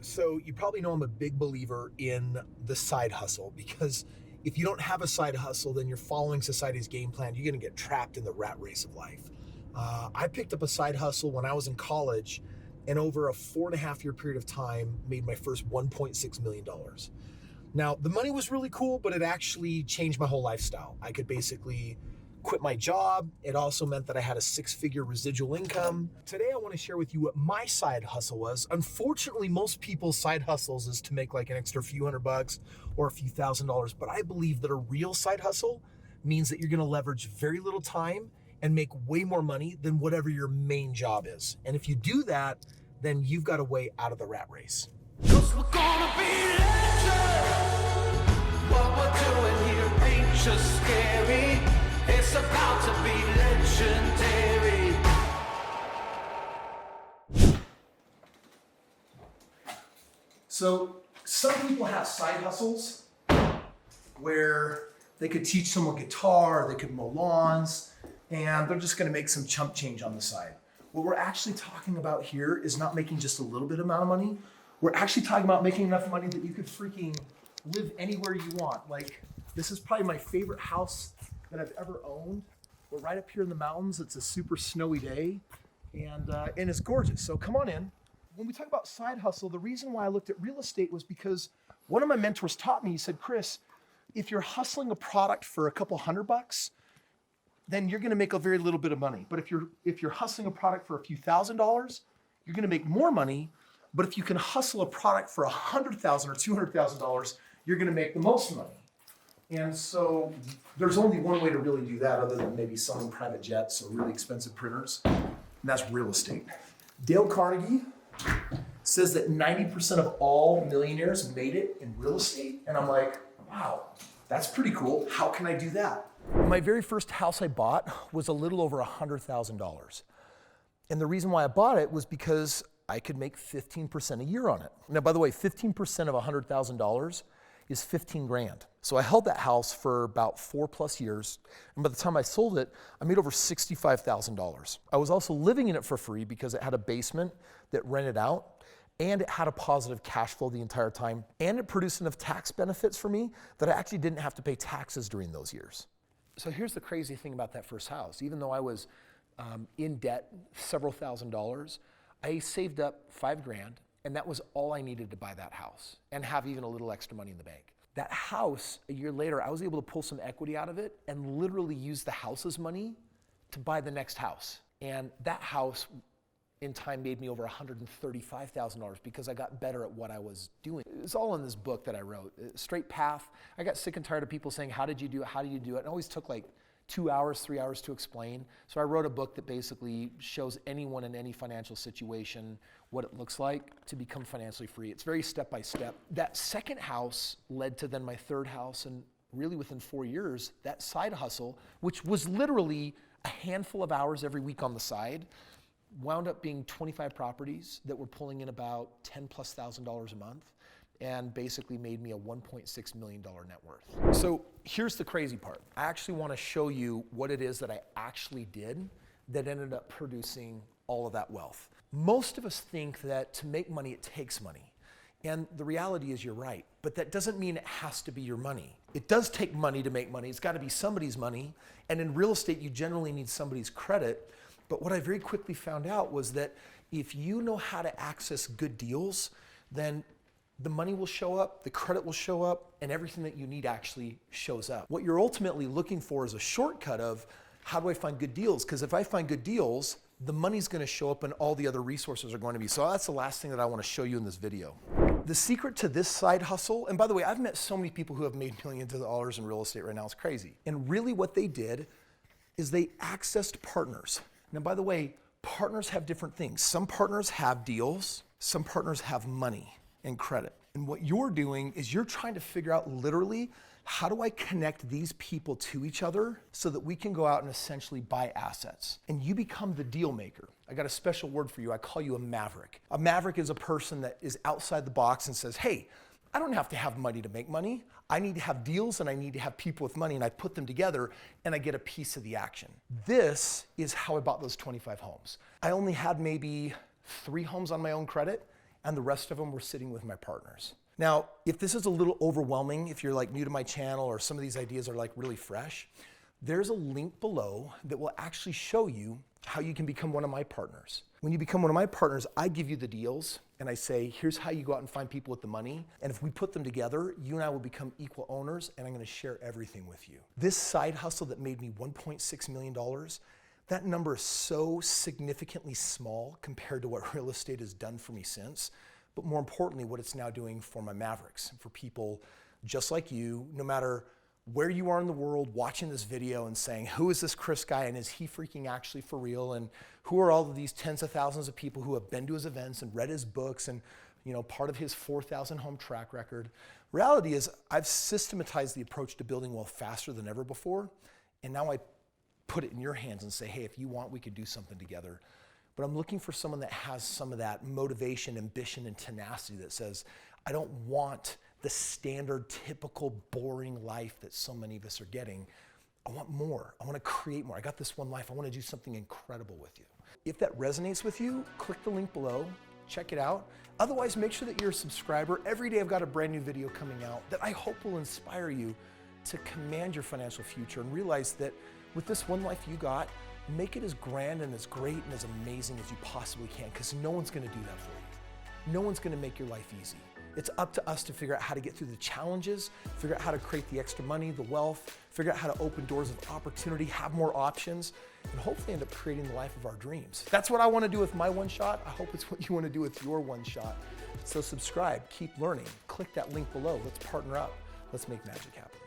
So you probably know I'm a big believer in the side hustle because if you don't have a side hustle, then you're following society's game plan. You're going to get trapped in the rat race of life. I picked up a side hustle when I was in college and over a 4.5 year period of time made my first $1.6 million. Now, the money was really cool, but it actually changed my whole lifestyle. I could basically quit my job. It also meant that I had a 6-figure residual income. Today, I want to share with you what my side hustle was. Unfortunately, most people's side hustles is to make like an extra few $100 or a few $1,000s, but I believe that a real side hustle means that you're going to leverage very little time and make way more money than whatever your main job is. And if you do that, then you've got a way out of the rat race. 'Cause we're gonna be legends. What we're doing here ain't just scary. It's about to be legendary. So some people have side hustles where they could teach someone guitar, they could mow lawns, and they're just gonna make some chump change on the side. What we're actually talking about here is not making just a little bit amount of money. We're actually talking about making enough money that you could freaking live anywhere you want. Like, this is probably my favorite house that I've ever owned. We're right up here in the mountains. It's a super snowy day, and it's gorgeous. So come on in. When we talk about side hustle, the reason why I looked at real estate was because one of my mentors taught me, he said, Kris, if you're hustling a product for a couple $100, then you're gonna make a very little bit of money. But if you're hustling a product for a few $1,000s, you're gonna make more money. But if you can hustle a product for $100,000 or $200,000, you're gonna make the most money. And so there's only one way to really do that other than maybe selling private jets or really expensive printers, and that's real estate. Dale Carnegie says that 90% of all millionaires made it in real estate. And I'm like, wow, that's pretty cool. How can I do that? My very first house I bought was a little over $100,000. And the reason why I bought it was because I could make 15% a year on it. Now, by the way, 15% of $100,000 is 15 grand. So I held that house for about 4+ years. And by the time I sold it, I made over $65,000. I was also living in it for free because it had a basement that rented out and it had a positive cash flow the entire time. And it produced enough tax benefits for me that I actually didn't have to pay taxes during those years. So here's the crazy thing about that first house. Even though I was in debt, several $1,000s, I saved up 5 grand, and that was all I needed to buy that house and have even a little extra money in the bank. That house, a year later, I was able to pull some equity out of it and literally use the house's money to buy the next house. And that house in time made me over $135,000 because I got better at what I was doing. It's all in this book that I wrote, Straight Path. I got sick and tired of people saying, how did you do it? How do you do it? It always took like 2 hours, 3 hours to explain. So I wrote a book that basically shows anyone in any financial situation what it looks like to become financially free. It's very step by step. That second house led to then my third house, and really within 4 years, that side hustle, which was literally a handful of hours every week on the side, wound up being 25 properties that were pulling in about $10,000+ a month, and basically made me a $1.6 million net worth. So here's the crazy part. I actually want to show you what it is that I actually did that ended up producing all of that wealth. Most of us think that to make money, it takes money. And the reality is you're right, but that doesn't mean it has to be your money. It does take money to make money. It's got to be somebody's money. And in real estate, you generally need somebody's credit. But what I very quickly found out was that if you know how to access good deals, then the money will show up, the credit will show up, and everything that you need actually shows up. What you're ultimately looking for is a shortcut of how do I find good deals? Because if I find good deals, the money's going to show up and all the other resources are going to be. So that's the last thing that I want to show you in this video. The secret to this side hustle, and by the way, I've met so many people who have made millions of dollars in real estate right now, it's crazy. And really what they did is they accessed partners. Now, by the way, partners have different things. Some partners have deals, some partners have money and credit. And what you're doing is you're trying to figure out literally, how do I connect these people to each other so that we can go out and essentially buy assets? And you become the deal maker. I got a special word for you. I call you a maverick. A maverick is a person that is outside the box and says, hey, I don't have to have money to make money. I need to have deals and I need to have people with money, and I put them together and I get a piece of the action. This is how I bought those 25 homes. I only had maybe 3 homes on my own credit, and the rest of them were sitting with my partners. Now, if this is a little overwhelming, if you're like new to my channel or some of these ideas are like really fresh, there's a link below that will actually show you how you can become one of my partners. When you become one of my partners, I give you the deals and I say, here's how you go out and find people with the money. And if we put them together, you and I will become equal owners and I'm gonna share everything with you. This side hustle that made me $1.6 million, that number is so significantly small compared to what real estate has done for me since. But more importantly, what it's now doing for my Mavericks, for people just like you, no matter where you are in the world watching this video and saying, who is this Kris guy and is he freaking actually for real? And who are all of these tens of thousands of people who have been to his events and read his books and part of his 4,000 home track record? Reality is I've systematized the approach to building wealth faster than ever before. And now I put it in your hands and say, hey, if you want, we could do something together. But I'm looking for someone that has some of that motivation, ambition, and tenacity that says, I don't want the standard, typical, boring life that so many of us are getting. I want more. I want to create more. I got this one life. I want to do something incredible with you. If that resonates with you, click the link below, check it out. Otherwise, make sure that you're a subscriber. Every day I've got a brand new video coming out that I hope will inspire you to command your financial future and realize that with this one life you got, make it as grand and as great and as amazing as you possibly can, because no one's going to do that for you. No one's going to make your life easy. It's up to us to figure out how to get through the challenges, figure out how to create the extra money, the wealth, figure out how to open doors of opportunity, have more options, and hopefully end up creating the life of our dreams. That's what I want to do with my one shot. I hope it's what you want to do with your one shot. So subscribe, keep learning, click that link below. Let's partner up. Let's make magic happen.